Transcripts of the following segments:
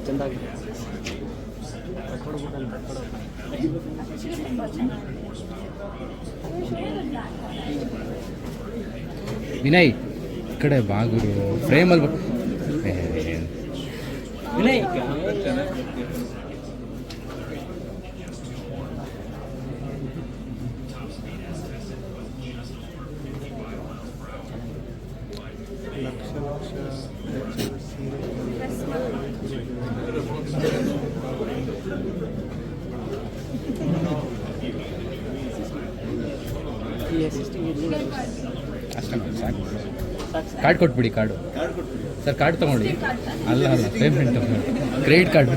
ಚೆಂದಾಗಿ ವಿನಯ್ ಈ ಕಡೆ ಬಾಗುರು ಫ್ರೇಮಲ್ಲಿ ವಿನಯ್ ಅಷ್ಟೇ ಸಾಕು. ಕಾರ್ಡ್ ಕೊಟ್ಬಿಡಿ. ಕಾರ್ಡು ಸರ್ ಕಾರ್ಡ್ ತೊಗೊಳ್ಳಿ. ಅಲ್ಲ ಪೇಮೆಂಟ್ ಕ್ರೆಡಿಟ್ ಕಾರ್ಡ್.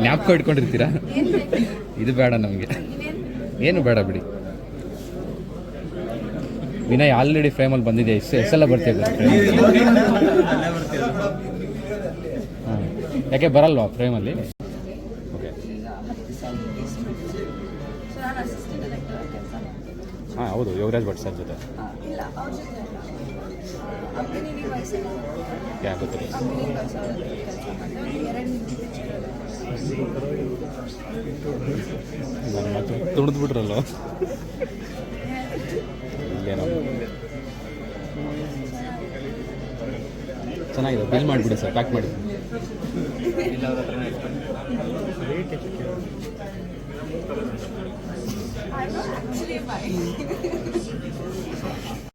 ಜ್ಞಾಪಕ ಇಟ್ಕೊಂಡಿರ್ತೀರಾ? ಇದು ಬೇಡ ನಮಗೆ, ಏನು ಬೇಡ ಬಿಡಿ. ವಿನಯ್ ಆಲ್ರೆಡಿ ಫ್ರೇಮಲ್ಲಿ ಬಂದಿದೆ. ಎಷ್ಟೆಲ್ಲ ಬರ್ತೀವಿ. ಹಾಂ, ಯಾಕೆ ಬರಲ್ವಾ ಫ್ರೇಮಲ್ಲಿ? ಓಕೆ, ಹಾಂ ಹೌದು, ಯೋಗರಾಜ್ ಭಟ್ ಸರ್ ಜೊತೆ ಯಾಕೆ ಗೊತ್ತಿಲ್ಲ. ನನ್ನ ಮಾತು ತುಳಿದ್ಬಿಟ್ರಲ್ಲ. ಇಲ್ಲೇನೋ ಚೆನ್ನಾಗಿದೆ. ಬಿಲ್ ಮಾಡಿಬಿಡಿ ಸರ್, ಪ್ಯಾಕ್ ಮಾಡಿ.